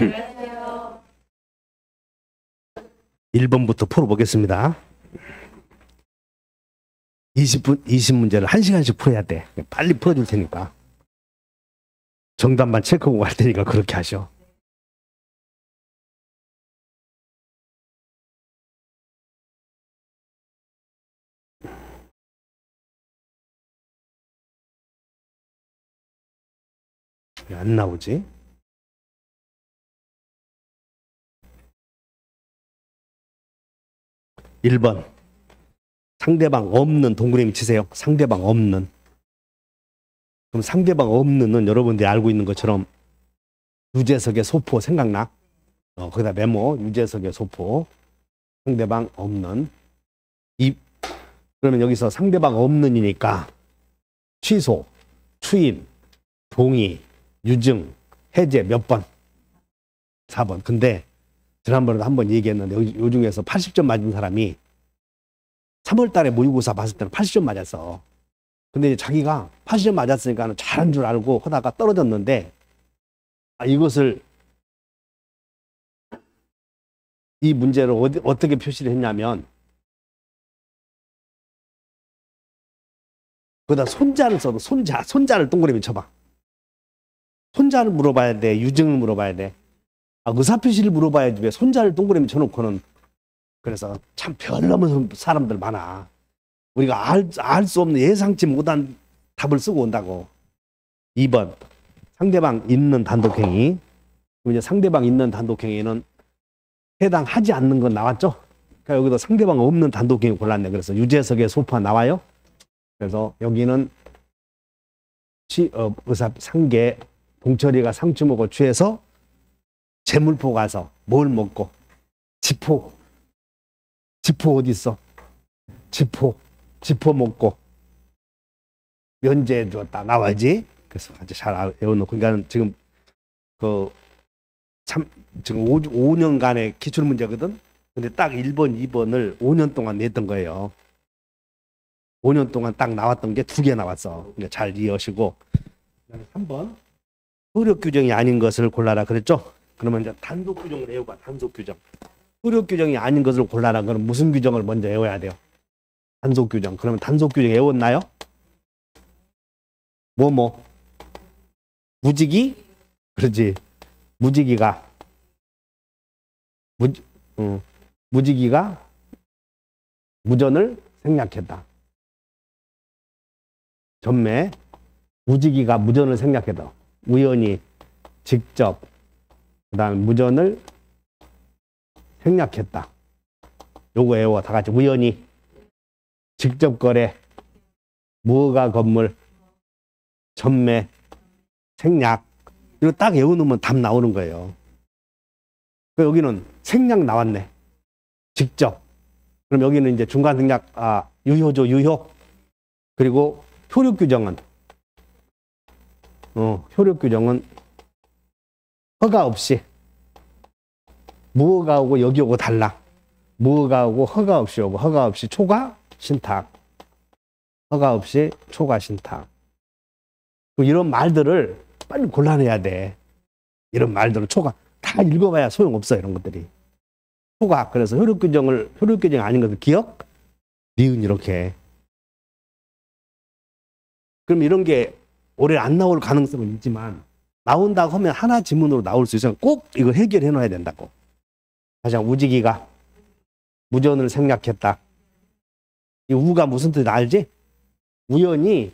안녕하세요. 1번부터 풀어보겠습니다. 20문제를 1시간씩 풀어야 돼. 빨리 풀어줄 테니까. 정답만 체크하고 갈 테니까 그렇게 하셔. 왜 안 나오지? (1번) 상대방 없는 동그라미 치세요. 상대방 없는. 그럼 상대방 없는은 여러분들이 알고 있는 것처럼 유재석의 소포 생각나? 거기다 메모. 유재석의 소포. 상대방 없는. 그러면 여기서 상대방 없는이니까 취소, 추인, 동의, 유증, 해제 몇 번? 4번. 근데 지난번에도 한번 얘기했는데 요 중에서 80점 맞은 사람이 3월 달에 모의고사 봤을 때는 80점 맞았어. 근데 자기가 80점 맞았으니까 잘한 줄 알고 하다가 떨어졌는데, 이것을 이 문제를 어떻게 표시를 했냐면 거기다 손자를 써도 손자를 동그라미 쳐봐. 손자를 물어봐야 돼, 유증을 물어봐야 돼. 의사표시를 물어봐야지 왜 손자를 동그라미 쳐놓고는. 그래서 참 별넘은 사람들 많아. 우리가 알 수 없는 예상치 못한 답을 쓰고 온다고. 2번 상대방 있는 단독행위. 이제 상대방 있는 단독행위는 해당하지 않는 건 나왔죠. 그러니까 여기도 상대방 없는 단독행위 골랐네. 그래서 유재석의 소파 나와요. 그래서 여기는 상계 동철이가 상추 먹고 취해서 재물포 가서 뭘 먹고? 지포 어디 있어? 지포 먹고 면제해 주었다 나와야지. 그래서 아주 잘 외워놓고. 그러니까 지금 지금 5년간의 기출 문제거든. 근데 딱 1번, 2번을 5년 동안 냈던 거예요. 5년 동안 딱 나왔던 게 2개 나왔어. 그러니까 잘 이해하시고. 3번 효력 규정이 아닌 것을 골라라 그랬죠. 그러면 이제 단속 규정을 외우고. 단속 규정. 효력 규정이 아닌 것을 골라라. 그럼 무슨 규정을 먼저 외워야 돼요? 단속 규정. 그러면 단속 규정 외웠나요? 무지기? 그렇지. 무지기가 무전을 생략했다. 전매. 무지기가 무전을 생략했다. 우연히, 직접, 그다음 무전을 생략했다. 요거 외워. 다 같이. 우연히, 직접 거래, 무허가 건물, 전매, 생략. 이거 딱 외워놓으면 답 나오는 거예요. 여기는 생략 나왔네. 직접. 그럼 여기는 이제 중간 생략, 유효죠, 유효. 그리고 효력 규정은, 효력 규정은 허가 없이, 무허가 오고 여기 오고 달라. 무허가 오고 허가 없이 오고, 허가 없이 초과 신탁. 허가 없이 초과 신탁. 이런 말들을 빨리 골라내야 돼. 이런 말들을 초과. 다 읽어봐야 소용없어, 이런 것들이. 초과. 그래서 효력 규정 아닌 것을 기억, 니은 이렇게. 그럼 이런 게 올해 안 나올 가능성은 있지만, 나온다고 하면 하나 지문으로 나올 수 있으면 꼭 이거 해결해 놔야 된다고. 다시 한번. 우지기가 무전을 생략했다. 이 우가 무슨 뜻인지 알지? 우연히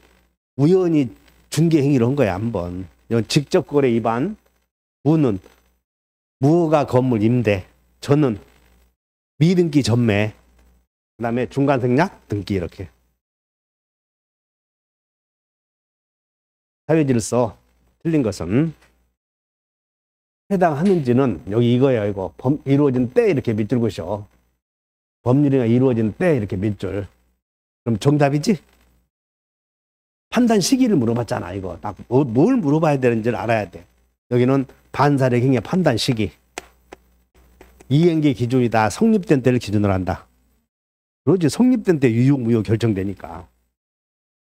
중개행위를 한 거야, 한번. 직접 거래 위반. 우는 무허가 건물 임대. 저는 미등기 전매. 그 다음에 중간 생략 등기. 이렇게. 사회질서 틀린 것은 해당하는지는 여기 이거예요. 이거 이루어진 때 이렇게 밑줄 그으셔. 법률이나 이루어진 때 이렇게 밑줄. 그럼 정답이지? 판단 시기를 물어봤잖아. 이거 딱 뭘 물어봐야 되는지를 알아야 돼. 여기는 반사력 행위의 판단 시기. 이행기 기준이다. 성립된 때를 기준으로 한다. 그러지. 성립된 때 유효 무효 결정되니까.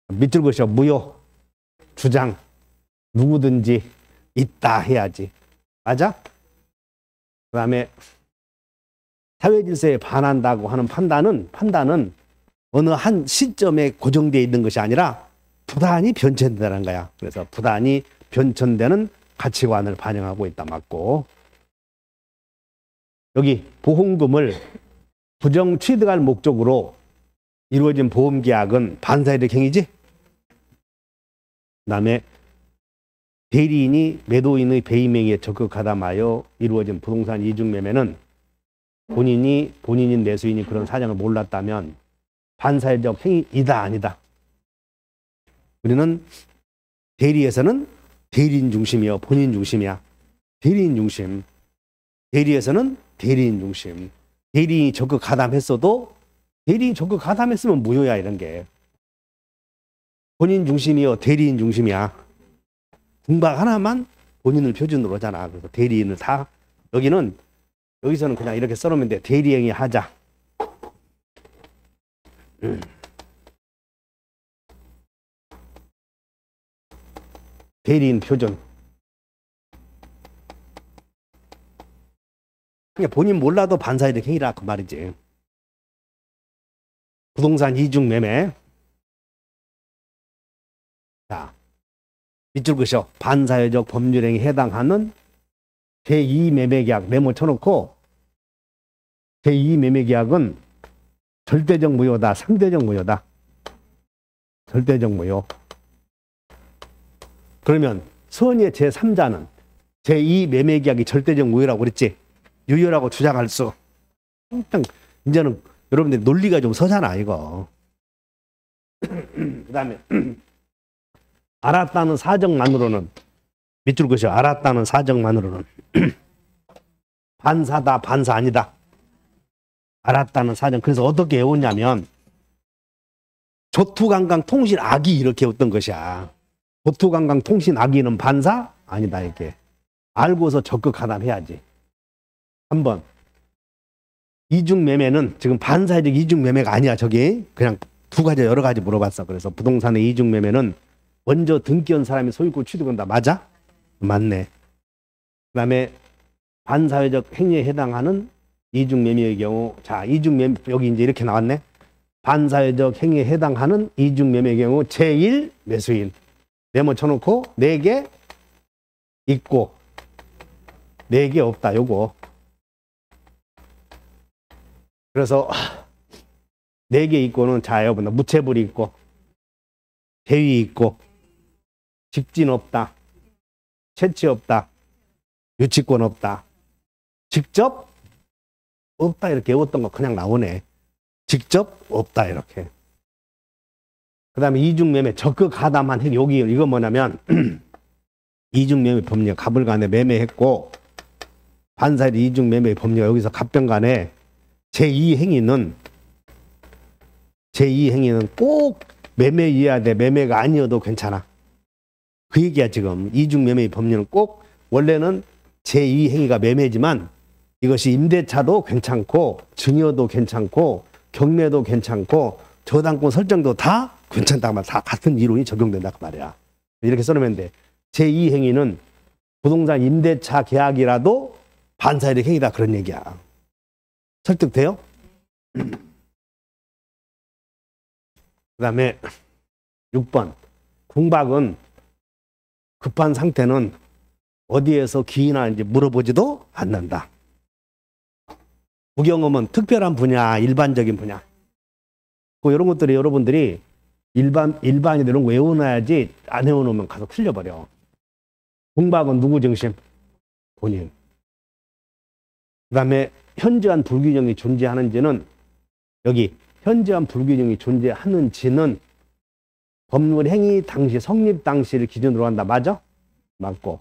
밑줄 그으셔. 무효. 주장. 누구든지 있다 해야지. 맞아? 그다음에 사회 질서에 반한다고 하는 판단은 어느 한 시점에 고정되어 있는 것이 아니라 부단히 변천된다는 거야. 그래서 부단히 변천되는 가치관을 반영하고 있다. 맞고. 여기 보험금을 부정 취득할 목적으로 이루어진 보험계약은 반사회적 행위지. 그다음에 대리인이 매도인의 배임 행위에 적극 가담하여 이루어진 부동산 이중매매는 본인인 매수인이 그런 사정을 몰랐다면 반사회적 행위이다 아니다. 우리는 대리에서는 대리인 중심이요, 본인 중심이야. 대리인 중심. 대리에서는 대리인 중심. 대리인이 적극 가담했어도 대리인이 적극 가담했으면 무효야, 이런 게. 본인 중심이요, 대리인 중심이야. 궁박 하나만 본인을 표준으로 하잖아. 그래서 대리인을 다 여기서는 그냥 이렇게 써놓으면 돼. 대리행위 하자. 대리인 표준. 그러니까 본인 몰라도 반사회적 행위라 그 말이지. 부동산 이중 매매. 자, 밑줄 그으셔. 반사회적 법률행위에 해당하는 제2매매계약 메모 쳐놓고, 제2매매계약은 절대적 무효다, 상대적 무효다. 절대적 무효. 그러면 선의의 제3자는 제2매매계약이 절대적 무효라고 그랬지. 유효라고 주장할 수. 이제는 여러분들 논리가 좀 서잖아, 이거. 그 다음에 알았다는 사정만으로는, 밑줄 그으셔. 알았다는 사정만으로는 반사다, 반사 아니다. 알았다는 사정. 그래서 어떻게 해오냐면 조투강강 통신 악이 이렇게 했던 것이야. 조투강강 통신 악의는 반사 아니다, 이렇게. 알고서 적극 가담해야지. 한번 이중매매는 지금 반사회적 이중매매가 아니야. 저기 그냥 두 가지 여러 가지 물어봤어. 그래서 부동산의 이중매매는 먼저 등기한 사람이 소유권 취득한다. 맞아? 맞네. 그 다음에 반사회적 행위에 해당하는 이중매매의 경우, 자, 이중매매, 여기 이제 이렇게 나왔네. 반사회적 행위에 해당하는 이중매매의 경우 제1 매수인. 메모 쳐놓고 4개 있고 4개 없다. 요거. 그래서 4개 있고는 자, 여러분, 무채불이 있고 대위 있고 직진 없다. 채취 없다. 유치권 없다. 직접 없다. 이렇게 외웠던 거 그냥 나오네. 직접 없다. 이렇게. 그 다음에 이중매매 적극 가담한 행위. 여기 이거 뭐냐면 이중매매 법령 갑을간에 매매했고 반사회적 이중매매 법령 여기서 갑병간에 제2행위는 꼭 매매이어야 돼. 매매가 아니어도 괜찮아. 그 얘기야. 지금 이중매매의 법률은 꼭 원래는 제2행위가 매매지만 이것이 임대차도 괜찮고 증여도 괜찮고 경매도 괜찮고 저당권 설정도 다 괜찮다고 말. 다 같은 이론이 적용된다 그 말이야. 이렇게 써놓으면 돼. 제2행위는 부동산 임대차 계약이라도 반사회적 행위다, 그런 얘기야. 설득돼요? 그 다음에 6번. 궁박은 급한 상태는 어디에서 기인하는지 물어보지도 않는다. 부경험은 특별한 분야, 일반적인 분야. 이런 것들이 여러분들이 일반인들 이런 거 외워놔야지. 안 외워놓으면 가서 틀려버려. 궁박은 누구 중심? 본인. 그 다음에 현저한 불균형이 존재하는지는, 여기 현저한 불균형이 존재하는지는 법률 행위 당시, 성립 당시를 기준으로 한다. 맞아? 맞고.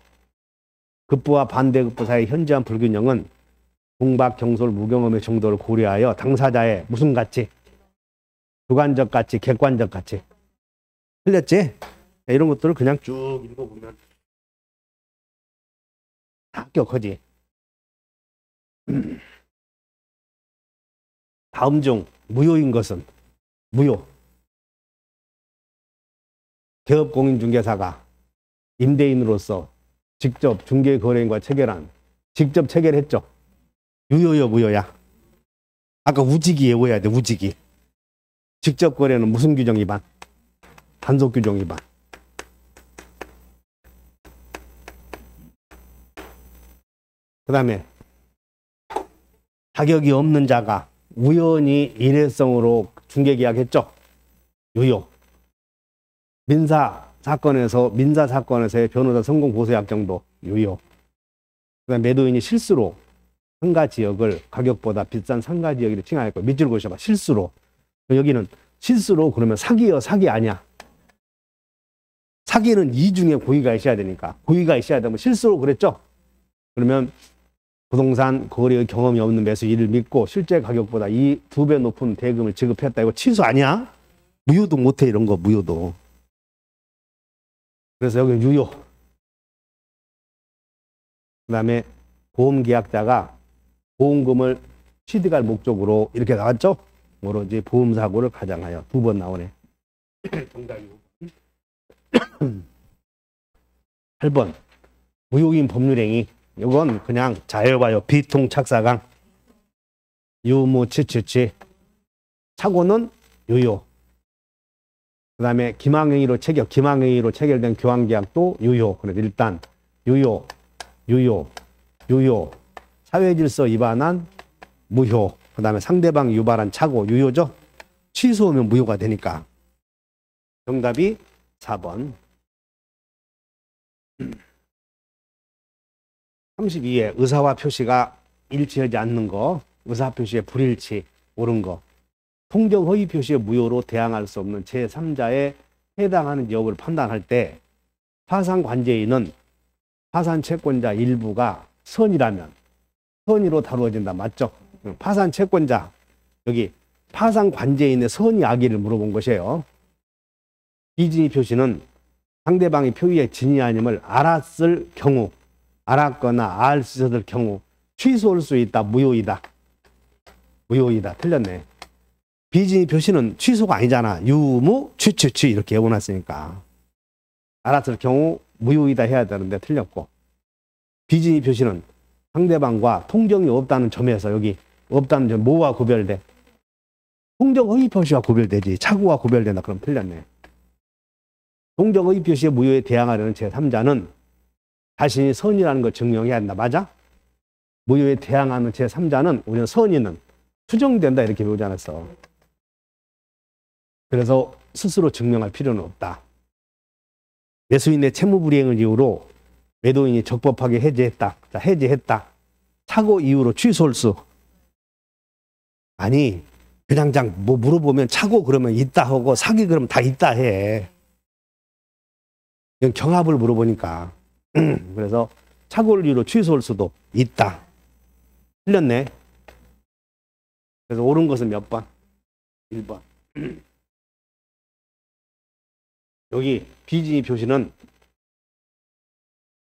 급부와 반대급부 사이의 현저한 불균형은 궁박, 경솔, 무경험의 정도를 고려하여 당사자의 무슨 가치? 주관적 가치, 객관적 가치. 틀렸지? 이런 것들을 그냥 쭉 읽어보면 다 합격하지. 다음 중 무효인 것은? 무효. 개업공인중개사가 임대인으로서 직접 중개거래인과 체결한, 직접 체결했죠. 유효요, 무효야? 아까 우직이 외워야 돼, 우직이. 직접 거래는 무슨 규정 위반? 단속 규정 위반. 그 다음에 자격이 없는 자가 우연히 일회성으로 중개계약했죠. 유효. 민사사건에서의 변호사 성공 보수 약정도 유효. 그다음 매도인이 실수로 상가 지역을 가격보다 비싼 상가 지역으로 칭하였고, 밑줄 보셔봐. 실수로. 여기는 실수로 그러면 사기요, 사기 아니야? 사기는 이중에 고의가 있어야 되니까. 고의가 있어야 되면 실수로 그랬죠? 그러면 부동산 거래의 경험이 없는 매수인을 믿고 실제 가격보다 2배 높은 대금을 지급했다. 이거 취소 아니야? 무효도 못해, 이런 거, 무효도. 그래서 여기 유효. 그 다음에 보험계약자가 보험금을 취득할 목적으로 이렇게 나왔죠? 오로지 보험사고를 가장하여. 2번 나오네. 정답이 8번. 무효인 법률행위. 이건 그냥 자여봐요. 비통착사강. 유무치치치. 착오는 유효. 그 다음에 기망행위로 체결된 교환계약도 유효. 그래서 일단 유효. 사회질서 위반한 무효. 그 다음에 상대방 유발한 착오 유효죠. 취소하면 무효가 되니까. 정답이 4번. 32에 의사와 표시가 일치하지 않는 거. 의사표시의 불일치. 옳은 거. 통정 허위 표시의 무효로 대항할 수 없는 제3자에 해당하는 여부를 판단할 때 파산 관제인은 파산 채권자 일부가 선이라면 선의로 다루어진다. 맞죠? 파산 채권자, 여기 파산 관제인의 선의 악의를 물어본 것이에요. 비진의 표시는 상대방의 표의의 진위 아님을 알았을 경우, 알았거나 알 수 있었을 경우 취소할 수 있다. 무효이다. 무효이다. 틀렸네. 비진의 표시는 취소가 아니잖아. 유무, 취취취 이렇게 해놨으니까. 알았을 경우 무효이다 해야 되는데 틀렸고. 비진의 표시는 상대방과 통정이 없다는 점에서 여기 없다는 점 뭐와 구별돼? 통정 허위 표시와 구별되지. 착오와 구별된다. 그럼 틀렸네. 통정 허위 표시의 무효에 대항하려는 제3자는 자신이 선이라는 걸 증명해야 한다. 맞아? 무효에 대항하는 제3자는 우리는 선의는 추정된다 이렇게 배우지 않았어. 그래서 스스로 증명할 필요는 없다. 매수인의 채무불이행을 이유로 매도인이 적법하게 해지했다. 자, 해지했다. 착오 이유로 취소할 수. 아니, 그냥 뭐 물어보면 착오 그러면 있다 하고 사기 그러면 다 있다 해. 이건 경합을 물어보니까. 그래서 착오를 이유로 취소할 수도 있다. 틀렸네. 그래서 옳은 것은 몇 번? 1번. 여기 비진의 표시는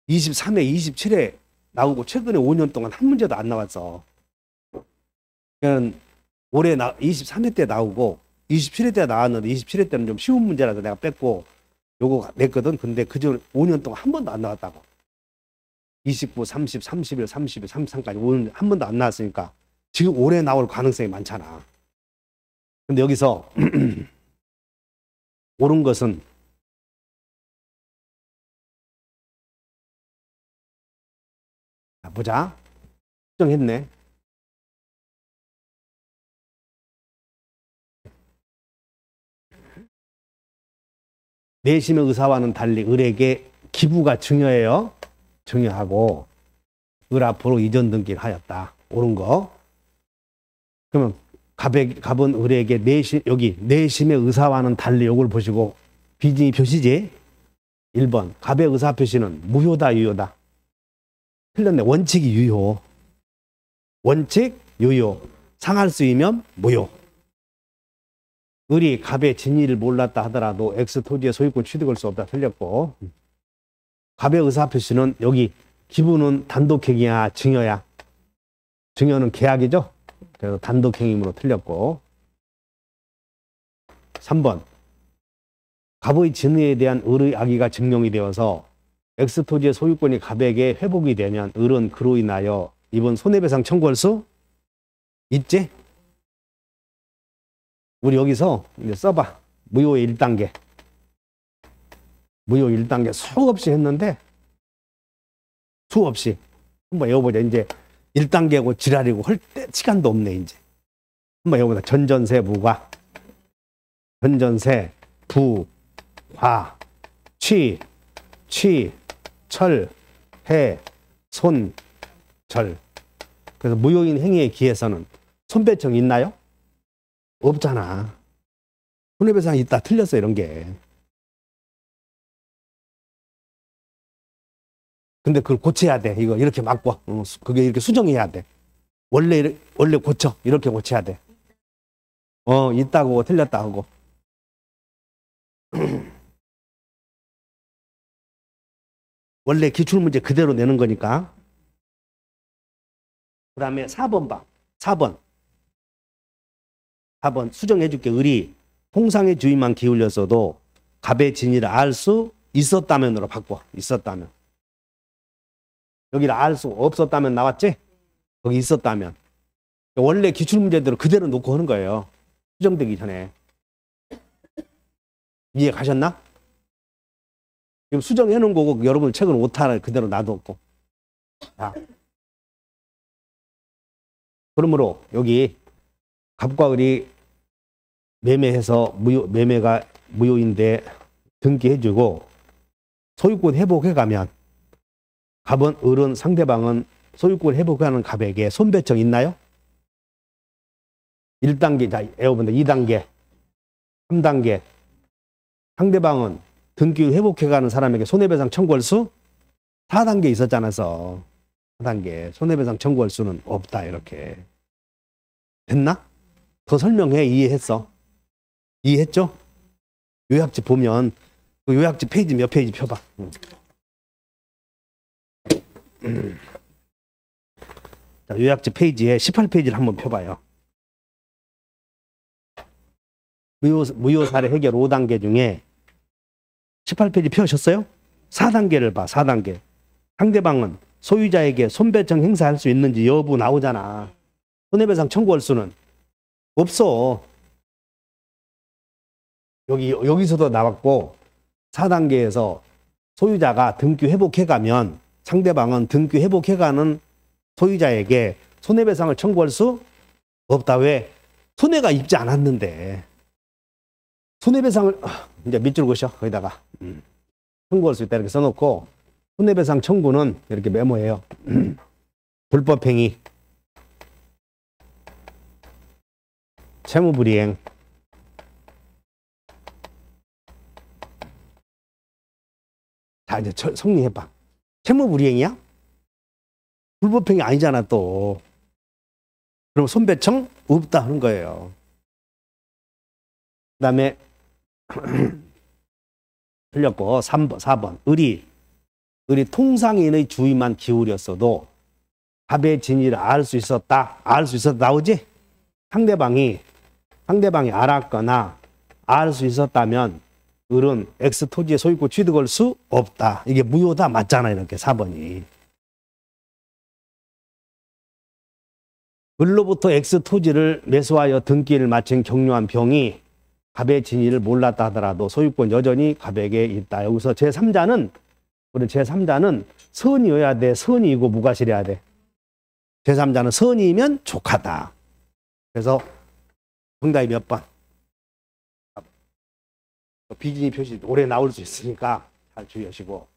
23회, 27회 나오고 최근에 5년 동안 한 문제도 안 나왔어. 그냥 올해 23회 때 나오고 27회 때 나왔는데 27회 때는 좀 쉬운 문제라서 내가 뺐고 요거 냈거든. 근데 그전 5년 동안 한 번도 안 나왔다고. 29, 30, 31, 32, 33까지 5년 한 번도 안 나왔으니까 지금 올해 나올 가능성이 많잖아. 근데 여기서 옳은 것은 보자. 정했네. 내심의 의사와는 달리 을에게 기부가 중요해요. 중요하고 을 앞으로 이전 등기를 하였다. 옳은 거. 그러면 갑은 을에게 여기 내심의 의사와는 달리 이걸 보시고 비진의 표시지. 1번 갑의 의사 표시는 무효다 유효다. 틀렸네. 원칙이 유효. 원칙 유효. 상할 수이면 무효. 을이 갑의 진위를 몰랐다 하더라도 X 토지의 소유권 취득할 수 없다. 틀렸고. 갑의 의사표시는 여기 기부는 단독행위야 증여야? 증여는 계약이죠. 그래서 단독행위로 틀렸고. 3번 갑의 진위에 대한 을의 악의가 증명이 되어서 X 토지의 소유권이 갑에게 회복이 되면 을은 그로 인하여 이번 손해배상 청구할 수 있지? 우리 여기서 이제 써봐. 무효의 1단계. 무효 1단계 수없이 했는데 수없이 한번 외워보자. 이제 1단계고 지랄이고 할 때 시간도 없네. 이제 한번 외워보자. 전전세 무과 전전세 부 화 취 철 해 손 절. 그래서 무효인 행위에 기해서는 손배청 있나요? 없잖아. 손해배상 있다. 틀렸어 이런 게. 근데 그걸 고쳐야 돼. 이거 이렇게 맞고 그게 이렇게 수정해야 돼. 원래 고쳐. 이렇게 고쳐야 돼. 있다고 틀렸다 하고. 원래 기출문제 그대로 내는 거니까. 그 다음에 4번 봐. 4번 수정해 줄게. 을이 통상의 주의만 기울였어도 갑의 진위를 알 수 있었다면으로 바꿔. 있었다면. 여기를 알 수 없었다면 나왔지? 거기 있었다면. 원래 기출문제대로 그대로 놓고 하는 거예요. 수정되기 전에. 이해 가셨나? 지금 수정해 놓은 거고 여러분 책은 오타를 그대로 놔뒀고. 자. 그러므로 여기 갑과 을이 매매해서 매매가 무효인데 등기해주고 소유권 회복해가면 갑은 을은 상대방은 소유권 회복하는 갑에게 손배청 있나요? 1단계, 자, 에어본다. 2단계, 3단계. 상대방은 등기 회복해가는 사람에게 손해배상 청구할 수? 4단계 있었잖아. 4단계. 손해배상 청구할 수는 없다. 이렇게. 됐나? 더 설명해. 이해했어? 이해했죠? 요약집 보면 그 요약집 페이지 몇 페이지 펴봐. 자, 요약집 페이지에 18페이지를 한번 펴봐요. 무효 사례 해결 5단계 중에 18페이지 펴셨어요? 4단계를 봐. 4단계. 상대방은 소유자에게 손배청 행사할 수 있는지 여부 나오잖아. 손해배상 청구할 수는 없어. 여기서도 나왔고 4단계에서 소유자가 등기 회복해가면 상대방은 등기 회복해가는 소유자에게 손해배상을 청구할 수 없다. 왜? 손해가 입지 않았는데. 손해배상을 이제 밑줄 그으셔. 거기다가 청구할 수 있다 이렇게 써놓고 손해배상 청구는 이렇게 메모해요. 불법행위, 채무불이행, 자 이제 정리해봐. 채무불이행이야? 불법행위 아니잖아 또. 그럼 손배청 없다 하는 거예요. 그 다음에 틀렸고 4번 을이 통상인의 주의만 기울였어도 갑의 진위를 알 수 있었다. 나오지? 상대방이 알았거나 알 수 있었다면 을은 X 토지의 소유권 취득할 수 없다. 이게 무효다. 맞잖아. 이렇게 4번이. 을로부터 X 토지를 매수하여 등기를 마친 경료한 병이 갑의 진위를 몰랐다 하더라도 소유권 여전히 갑에게 있다. 여기서 제3자는 선이어야 돼. 선이고 무과실해야 돼. 제3자는 선이면 족하다. 그래서 정답이 몇 번? 비진이 표시 오래 나올 수 있으니까 잘 주의하시고.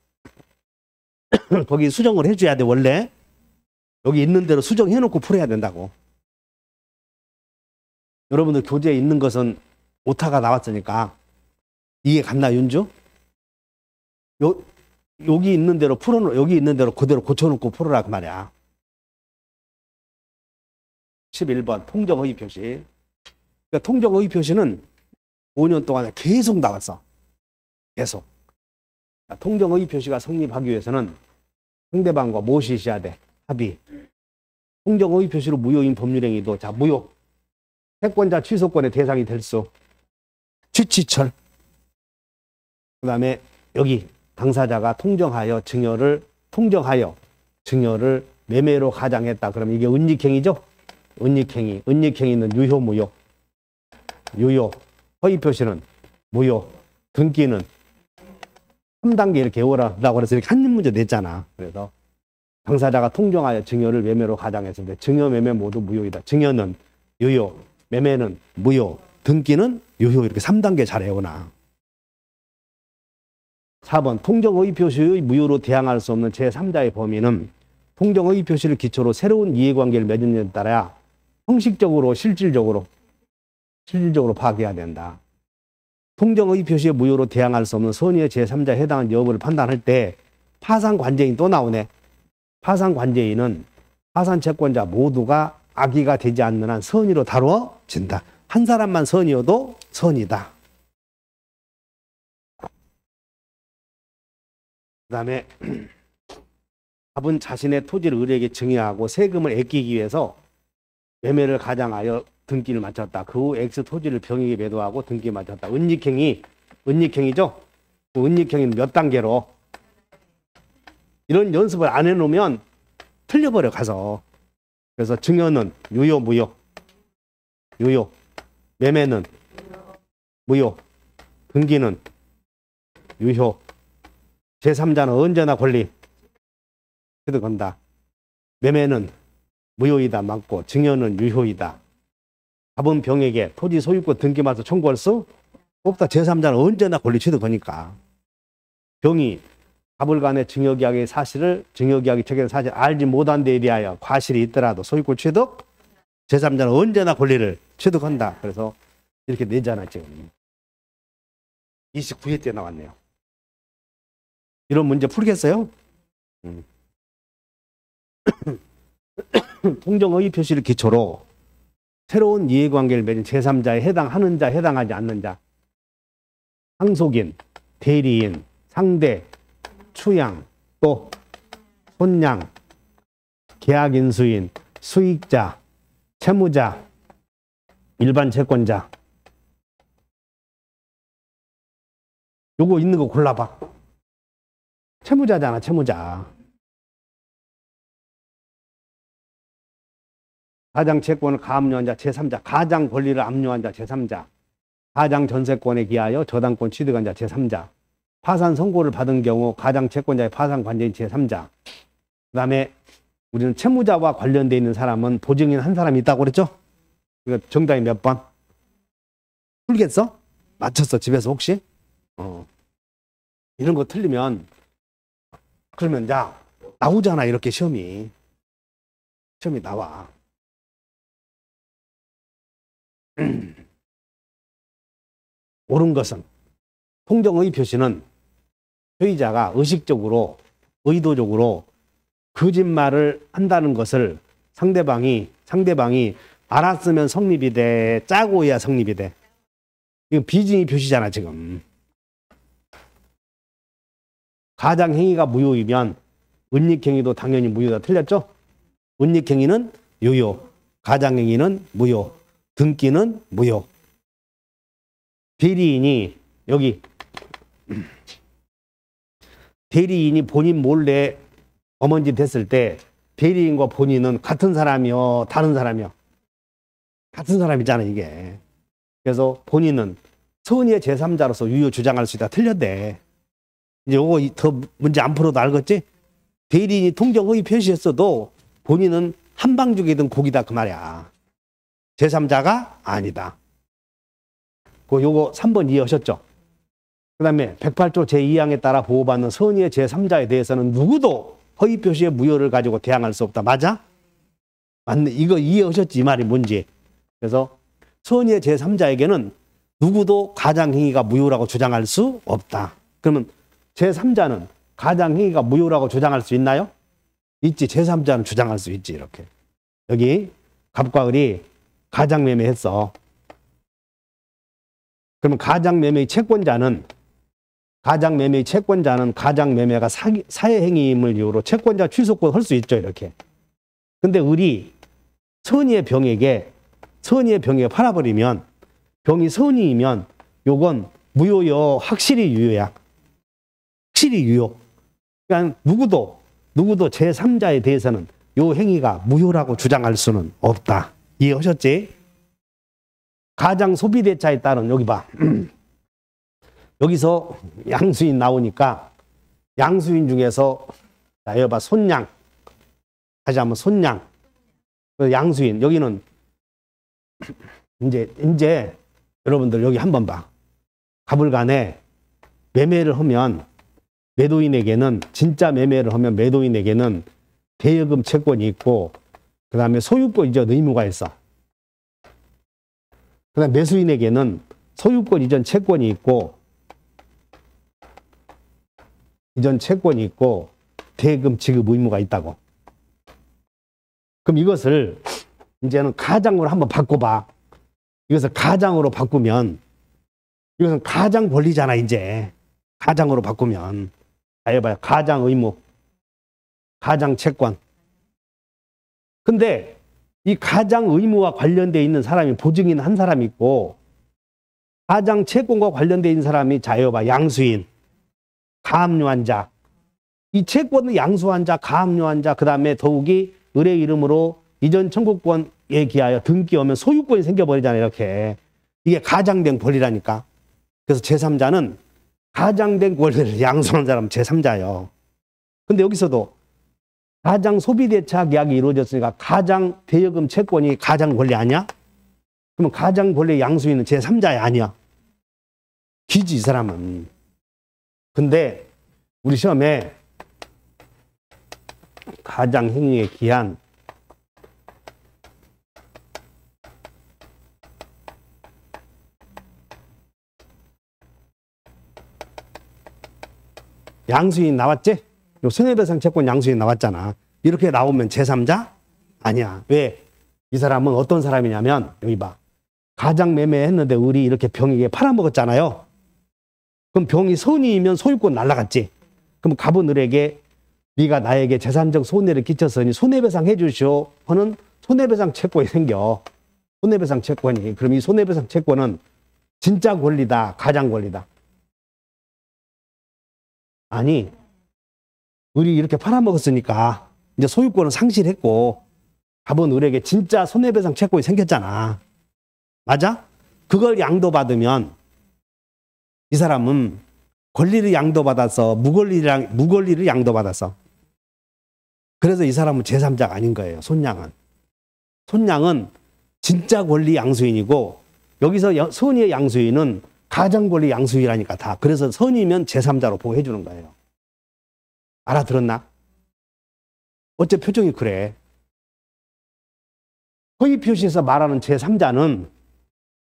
거기 수정을 해줘야 돼. 원래 여기 있는 대로 수정해놓고 풀어야 된다고. 여러분들 교재에 있는 것은 오타가 나왔으니까 이해 갔나 윤주? 여기 있는 대로 여기 있는 대로 그대로 고쳐놓고 풀어라 그 말이야. 11번 통정허위 표시. 그러니까 통정허위 표시는 5년 동안 계속 나왔어. 계속. 통정허위 표시가 성립하기 위해서는 상대방과 무엇이 있어야 돼? 합의. 통정허위 표시로 무효인 법률행위도 자 무효. 채권자 취소권의 대상이 될 수. 취취철. 그 다음에 여기 당사자가 통정하여 증여를 매매로 가장했다. 그럼 이게 은닉행위죠? 은닉행위. 은닉행위는 유효, 무효. 유효. 허위 표시는 무효. 등기는 3단계 이렇게 외워라라고 그래서 이렇게 한 문제 냈잖아. 그래서 당사자가 통정하여 증여를 매매로 가장했을 때 증여, 매매 모두 무효이다. 증여는 유효, 매매는 무효, 등기는 유효. 이렇게 3단계 잘 외워놔. 4번 통정의 표시의 무효로 대항할 수 없는 제3자의 범위는 통정의 표시를 기초로 새로운 이해관계를 맺은 데 따라 형식적으로 실질적으로 파악해야 된다. 통정의 표시의 무효로 대항할 수 없는 선의의 제3자에 해당하는 여부를 판단할 때 파산관제인 또 나오네. 파산관제인은 파산채권자 모두가 악의가 되지 않는 한 선의로 다루어진다. 한 사람만 선의여도 선이다. 그 다음에 갑은 자신의 토지를 을에게 증여하고 세금을 아끼기 위해서 매매를 가장하여 등기를 마쳤다. 그 후 X 토지를 병에게 매도하고 등기 마쳤다. 은닉행위죠? 그 은닉행위는 몇 단계로? 이런 연습을 안 해놓으면 틀려버려 가서. 그래서 증여는 유효, 무효. 유효. 매매는 무효. 등기는 유효. 제3자는 언제나 권리 취득한다. 매매는 무효이다. 맞고 증여는 유효이다. 갑은 병에게 토지 소유권 등기마저 청구할 수 없다. 제3자는 언제나 권리 취득하니까. 병이 갑을 간의 증여계약의 사실을 증여계약이 체결된 사실 알지 못한 데에 대하여 과실이 있더라도 소유권 취득 제3자는 언제나 권리를 취득한다. 그래서 이렇게 내잖아 지금. 29회 때 나왔네요. 이런 문제 풀겠어요? 통정의 표시를 기초로 새로운 이해관계를 맺은 제3자에 해당하는 자, 해당하지 않는 자, 상속인, 대리인, 상대, 추양, 또 손양, 계약인수인, 수익자, 채무자, 일반 채권자. 요거 있는 거 골라봐. 채무자잖아, 채무자. 가장 채권을 가압류한 자 제3자, 가장 권리를 압류한 자 제3자, 가장 전세권에 기하여 저당권 취득한 자 제3자, 파산 선고를 받은 경우 가장 채권자의 파산 관계인 제3자. 그 다음에 우리는 채무자와 관련되어 있는 사람은 보증인 한 사람이 있다고 그랬죠? 이거 정답이 몇 번? 풀겠어? 맞췄어 집에서 혹시? 이런 거 틀리면 그러면 야 나오잖아 이렇게 시험이 나와. 옳은 것은 통정의 표시는 소유자가 의식적으로 의도적으로 거짓말을 한다는 것을 상대방이 알았으면 성립이 돼, 짜고 해야 성립이 돼. 이거 비진의 표시잖아 지금. 가장행위가 무효이면 은닉행위도 당연히 무효다. 틀렸죠? 은닉행위는 유효, 가장행위는 무효, 등기는 무효. 대리인이 여기 대리인이 본인 몰래 어먼지 됐을 때 대리인과 본인은 같은 사람이요, 다른 사람이요? 같은 사람이잖아 이게. 그래서 본인은 선의의 제3자로서 유효 주장할 수 있다. 틀렸대. 이제 요거 더 문제 안 풀어도 알겠지? 대리인이 통정허위 표시했어도 본인은 한방죽이든 고기다 그 말이야. 제3자가 아니다. 요거 3번 이해하셨죠? 그 다음에 108조 제2항에 따라 보호받는 선의의 제3자에 대해서는 누구도 허위 표시의 무효를 가지고 대항할 수 없다. 맞아? 맞네. 이거 이해하셨지? 이 말이 뭔지. 그래서 선의의 제3자에게는 누구도 가장행위가 무효라고 주장할 수 없다. 그러면 제3자는 가장행위가 무효라고 주장할 수 있나요? 있지. 제3자는 주장할 수 있지. 이렇게. 여기 갑과 을이 가장매매했어. 그러면 가장매매의 채권자는 가장매매가 사회행위임을 이유로 채권자 취소권 할 수 있죠. 이렇게. 근데 을이 선의의 병에게 팔아버리면 병이 선의이면 요건 무효요. 확실히 유효야. 확실히 유효. 그러니까 누구도 제3자에 대해서는 요 행위가 무효라고 주장할 수는 없다. 이해하셨지? 가장 소비대차에 따른 여기 봐. 여기서 양수인 나오니까 양수인 중에서 자, 여기 봐. 손양. 다시 한번 손양. 양수인. 여기는 이제 여러분들 여기 한번 봐. 가불간에 매매를 하면 매도인에게는 진짜 매매를 하면 매도인에게는 대여금 채권이 있고 그 다음에 소유권 이전 의무가 있어. 그 다음에 매수인에게는 소유권 이전 채권이 있고 대여금 지급 의무가 있다고. 그럼 이것을 이제는 가장으로 한번 바꿔봐. 이것을 가장으로 바꾸면 이것은 가장 권리잖아. 이제 가장으로 바꾸면 자, 해봐요. 가장 의무, 가장 채권. 근데 이 가장 의무와 관련되어 있는 사람이 보증인 한 사람이 있고 가장 채권과 관련되어 있는 사람이 자, 여봐. 양수인, 가압류한 자. 이 채권을 양수한 자, 가압류한 자, 그 다음에 더욱이 의뢰 이름으로 이전 청구권에 기하여 등기하면 소유권이 생겨버리잖아요. 이렇게. 이게 가장된 권리라니까. 그래서 제3자는 가장된 권리를 양수한 사람은 제3자예요. 근데 여기서도 가장 소비대차 계약이 이루어졌으니까 가장 대여금 채권이 가장 권리 아니야? 그러면 가장 권리 양수인은 제3자야 아니야? 기지 이 사람은. 근데 우리 시험에 가장 행위에 기한 양수인 나왔지? 손해배상 채권 양수인 나왔잖아. 이렇게 나오면 제3자? 아니야. 왜? 이 사람은 어떤 사람이냐면 여기 봐. 가장 매매했는데 을이 이렇게 병에게 팔아먹었잖아요. 그럼 병이 선이면 소유권 날라갔지. 그럼 갑은 을에게 네가 나에게 재산적 손해를 끼쳤으니 손해배상 해주시오 하는 손해배상 채권이 생겨. 손해배상 채권이. 그럼 이 손해배상 채권은 진짜 권리다, 가장 권리다. 아니, 을이 이렇게 팔아먹었으니까 이제 소유권은 상실했고 갑은 을에게 진짜 손해배상 채권이 생겼잖아. 맞아? 그걸 양도받으면 이 사람은 권리를 양도받아서 무권리를 양도받았어. 그래서 이 사람은 제3자가 아닌 거예요. 손양은. 손양은 진짜 권리 양수인이고 여기서 선의의 양수인은 가장 권리 양수인이라니까 다. 그래서 선이면 제3자로 보호해 주는 거예요. 알아들었나? 어째 표정이 그래. 허위 표시에서 말하는 제3자는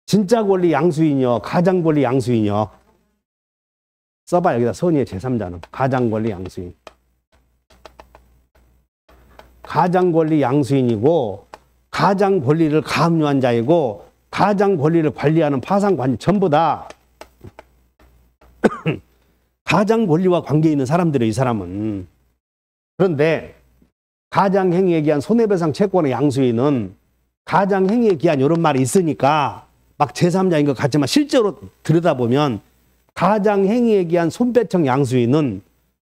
진짜 권리 양수인이요, 가장 권리 양수인이요. 써봐. 여기다 선의의 제3자는 가장 권리 양수인. 가장 권리 양수인이고 가장 권리를 가압류한 자이고 가장 권리를 관리하는 파산관리 전부 다 가장 권리와 관계 있는 사람들이에요. 이 사람은. 그런데 가장 행위에 기한 손해배상 채권의 양수인은 가장 행위에 기한 이런 말이 있으니까 막 제3자인 것 같지만 실제로 들여다보면 가장 행위에 기한 손배청 양수인은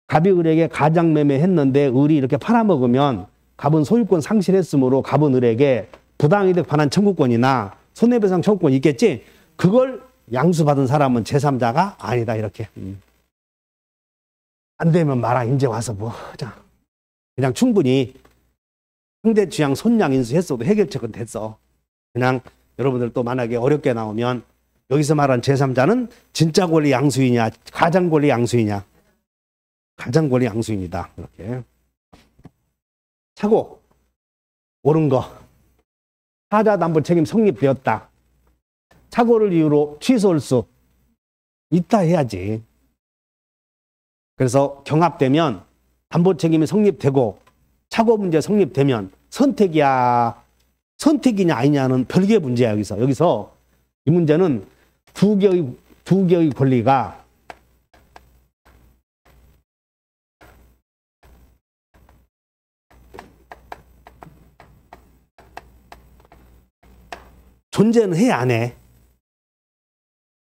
갑이 을에게 가장 매매했는데 을이 이렇게 팔아먹으면 갑은 소유권 상실했으므로 갑은 을에게 부당이득 반환 청구권이나 손해배상 청구권이 있겠지? 그걸 양수받은 사람은 제3자가 아니다. 이렇게. 안 되면 말아. 이제 와서 뭐 하자. 그냥 충분히 상대 취향 손양 인수했어도 해결책은 됐어. 그냥 여러분들 또 만약에 어렵게 나오면 여기서 말한 제3자는 진짜 권리 양수이냐 가장 권리 양수이냐. 가장 권리 양수인이다. 이렇게. 차고 옳은 거. 타자담보 책임 성립되었다. 착오를 이유로 취소할 수 있다 해야지. 그래서 경합되면 담보 책임이 성립되고 착오 문제 성립되면 선택이냐 아니냐는 별개의 문제야. 여기서 이 문제는 두 개의 권리가 존재는 해, 안 해?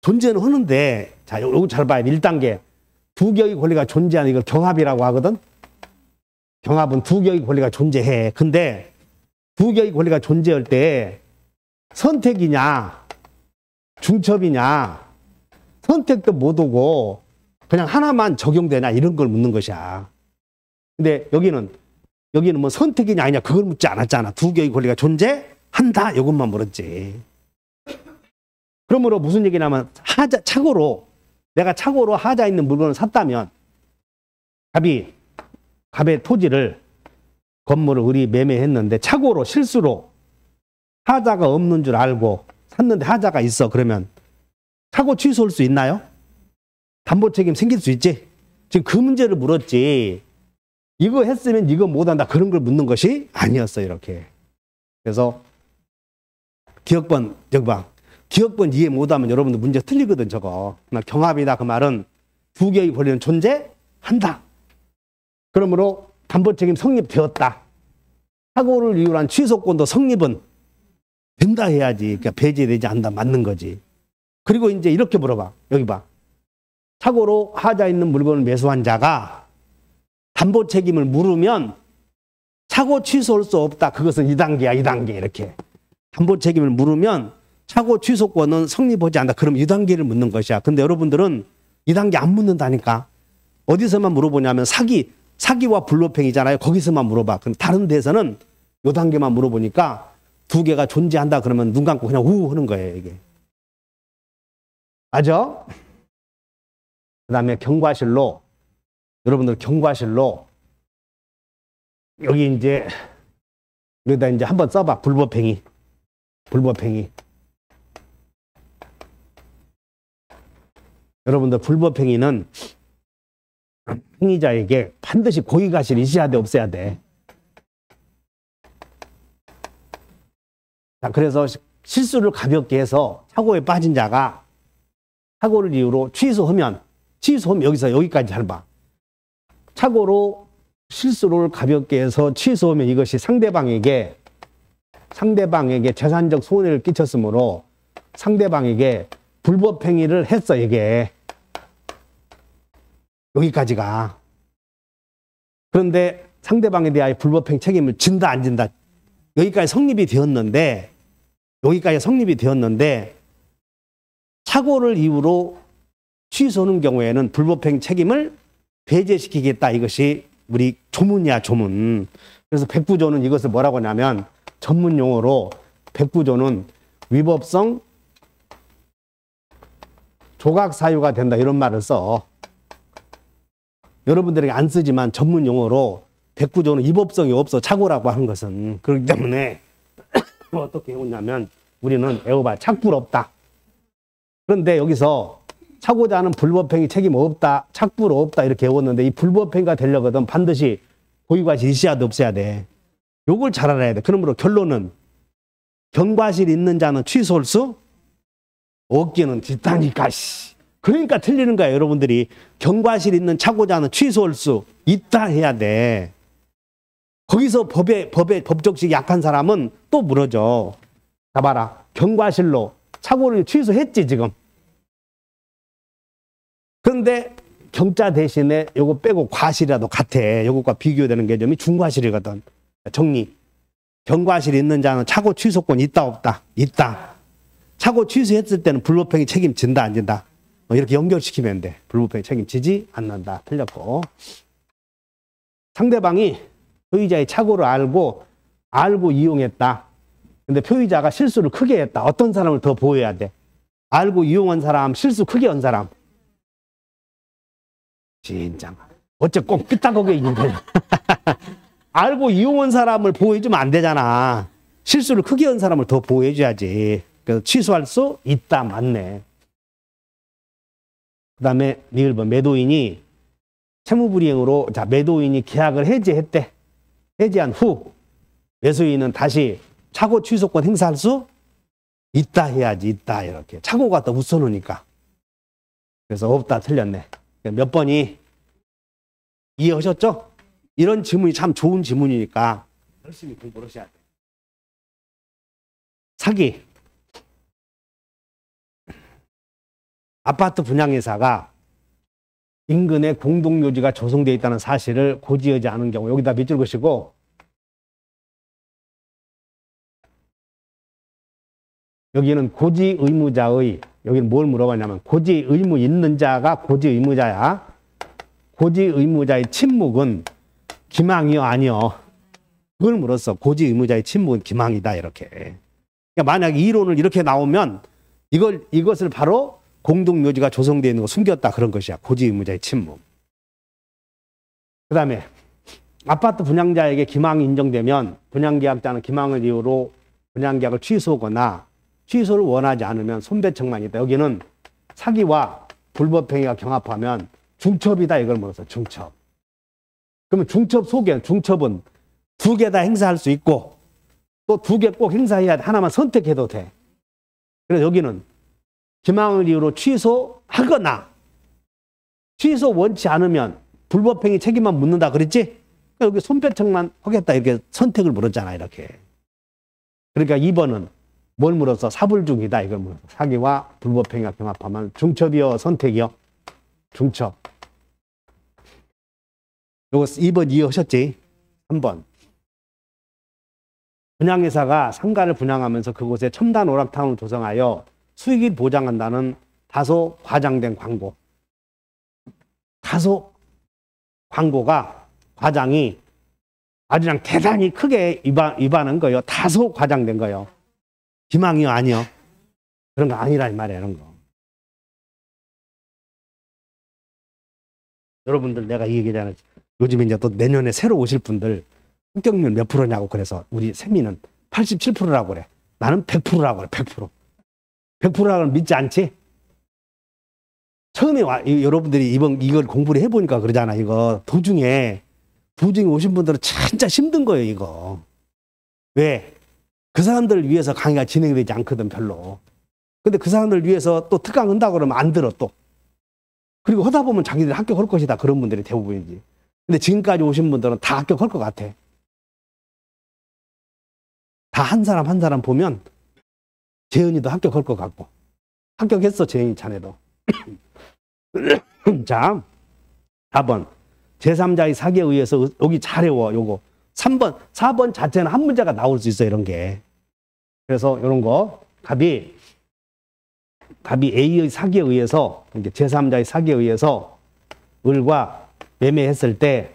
존재는 하는데, 자, 요거 잘 봐야 돼. 1단계. 두 개의 권리가 존재하는 이걸 경합이라고 하거든? 경합은 두 개의 권리가 존재해. 근데 두 개의 권리가 존재할 때 선택이냐 중첩이냐 선택도 못 오고 그냥 하나만 적용되냐 이런 걸 묻는 것이야. 근데 여기는 뭐 선택이냐 아니냐 그걸 묻지 않았잖아. 두 개의 권리가 존재한다 이것만 물었지. 그러므로 무슨 얘기냐면 내가 착오로 하자 있는 물건을 샀다면 갑의 토지를 건물을 우리 매매했는데 착오로 실수로 하자가 없는 줄 알고 샀는데 하자가 있어. 그러면 착오 취소할 수 있나요? 담보 책임 생길 수 있지. 지금 그 문제를 물었지. 이거 했으면 이거 못한다 그런 걸 묻는 것이 아니었어. 이렇게. 그래서 기억번 이해 못하면 여러분들 문제 틀리거든. 저거 경합이다 그 말은 두 개의 권리는 존재한다. 그러므로 담보책임 성립되었다. 착오를 이유로 한 취소권도 성립은 된다 해야지. 그러니까 배제되지 않는다 맞는 거지. 그리고 이제 이렇게 물어봐. 여기 봐. 착오로 하자 있는 물건을 매수한 자가 담보 책임을 물으면 착오 취소할 수 없다. 그것은 2단계야. 2단계 이렇게. 담보 책임을 물으면 착오 취소권은 성립하지 않는다. 그럼 2단계를 묻는 것이야. 근데 여러분들은 2단계 안 묻는다니까. 어디서만 물어보냐면 사기와 불법행위잖아요. 거기서만 물어봐. 그럼 다른 데서는 요 단계만 물어보니까 두 개가 존재한다 그러면 눈 감고 그냥 우 하는 거예요. 이게. 맞아? 그 다음에 경과실로 여러분들 경과실로 여기 이제 여기다 이제 한번 써봐. 불법행위. 여러분들 불법행위는 행위자에게 반드시 고의가실이 있어야 돼 없어야 돼. 자, 그래서 실수를 가볍게 해서 착오에 빠진 자가 착오를 이유로 취소하면 여기서 여기까지 잘 봐. 착오로 실수를 가볍게 해서 취소하면 이것이 상대방에게 재산적 손해를 끼쳤으므로 상대방에게 불법행위를 했어. 이게 여기까지가. 그런데 상대방에 대하여 불법행위 책임을 진다 안 진다 여기까지 성립이 되었는데 착오를 이유로 취소하는 경우에는 불법행위 책임을 배제시키겠다. 이것이 우리 조문이야. 조문. 그래서 백부조는 이것을 뭐라고 하냐면 전문 용어로 백부조는 위법성 조각 사유가 된다 이런 말을 써. 여러분들에게 안 쓰지만 전문 용어로 백부조는 위법성이 없어. 착오라고 하는 것은. 그렇기 때문에 어떻게 해오냐면 우리는 애호봐 착불없다. 그런데 여기서 착오자는 불법행위 책임 없다. 착불 없다. 이렇게 해왔는데 이 불법행위가 되려거든 반드시 고의과실이 있어야 돼 없어야 돼. 요걸 잘 알아야 돼. 그러므로 결론은 경과실 있는 자는 취소할 수 없기는 있다니까. 그러니까 틀리는 거야. 여러분들이 경과실 있는 착오자는 취소할 수 있다 해야 돼. 거기서 법의 법적식이 약한 사람은 또 무너져. 자 봐라. 경과실로 착오를 취소했지 지금. 그런데 경자 대신에 요거 빼고 과실이라도 같아. 요것과 비교되는 개념이 중과실이거든. 정리. 경과실이 있는 자는 착오 취소권 있다 없다? 있다. 착오 취소했을 때는 불법행위 책임진다 안 진다? 이렇게 연결시키면 돼. 불법행위 책임지지 않는다. 틀렸고. 상대방이 표의자의 착오를 알고 이용했다. 근데 표의자가 실수를 크게 했다. 어떤 사람을 더 보호해야 돼? 알고 이용한 사람, 실수 크게 한 사람. 진짜 어째 꼭 삐딱하게 얘기해. 알고 이용한 사람을 보호해주면 안 되잖아. 실수를 크게 한 사람을 더 보호해줘야지. 그래서 취소할 수 있다. 맞네. 그 다음에 리을번 매도인이 채무불이행으로 매도인이 계약을 해지했대. 해지한 후 매수인은 다시 착오 취소권 행사할 수 있다 해야지. 있다 이렇게. 착오가 더 우선이니까. 그래서 없다 틀렸네. 몇 번이 이해하셨죠? 이런 지문이 참 좋은 지문이니까 열심히 공부를 하셔야 돼. 사기. 아파트 분양회사가 인근에 공동묘지가 조성되어 있다는 사실을 고지하지 않은 경우 여기다 밑줄 그시고 여기는 고지 의무자의, 여기는 뭘 물어봤냐면 고지 의무 있는 자가 고지 의무자야. 고지 의무자의 침묵은 기망이요 아니요? 그걸 물었어. 고지 의무자의 침묵은 기망이다 이렇게. 그러니까 만약에 이론을 이렇게 나오면 이것을 바로 공동묘지가 조성되어 있는 거 숨겼다 그런 것이야. 고지 의무자의 침묵. 그 다음에 아파트 분양자에게 기망이 인정되면 분양계약자는 기망을 이유로 분양계약을 취소하거나 취소를 원하지 않으면 손배청만 있다. 여기는 사기와 불법행위가 경합하면 중첩이다 이걸 물었어. 중첩. 그러면 중첩 속에 중첩은 두 개 다 행사할 수 있고 또 두 개 꼭 행사해야 돼. 하나만 선택해도 돼. 그래서 여기는 기망을 이유로 취소하거나 취소 원치 않으면 불법행위 책임만 묻는다 그랬지? 여기 손배청만 하겠다 이렇게 선택을 물었잖아 이렇게. 그러니까 2번은 뭘 물었어? 사불중이다 이걸 물었어. 사기와 불법행위가 경합하면 중첩이요 선택이요? 중첩. 요거 2번 이해하셨지? 3번. 분양회사가 상가를 분양하면서 그곳에 첨단 오락타운을 조성하여 수익을 보장한다는 다소 과장된 광고. 다소 광고가 과장이 아주 그냥 대단히 크게 위반한 거예요. 다소 과장된 거예요. 기망이요 아니요? 그런 거 아니라 이 말이야 이런 거. 여러분들 내가 이 얘기잖아요. 요즘에 이제 또 내년에 새로 오실 분들 합격률 몇 프로냐고 그래서 우리 세미는 87%라고 그래. 나는 100%라고 그래. 100%. 100%라고 믿지 않지? 처음에 여러분들이 이걸 공부를 해보니까 그러잖아. 이거 도중에 오신 분들은 진짜 힘든 거예요. 이거. 왜? 그 사람들을 위해서 강의가 진행이 되지 않거든 별로. 근데 그 사람들을 위해서 또 특강 한다고 그러면 안 들어 또. 그리고 하다 보면 자기들이 합격할 것이다. 그런 분들이 대부분이지. 근데 지금까지 오신 분들은 다 합격할 것 같아. 다 한 사람 한 사람 보면 재은이도 합격할 것 같고. 합격했어 재은이 자네도. 자 4번 제3자의 사기에 의해서 여기 잘 외워 요거 3번 4번 자체는 한 문제가 나올 수 있어 이런 게. 그래서 이런 거 갑이 A의 사기에 의해서 제3자의 사기에 의해서 을과 매매했을 때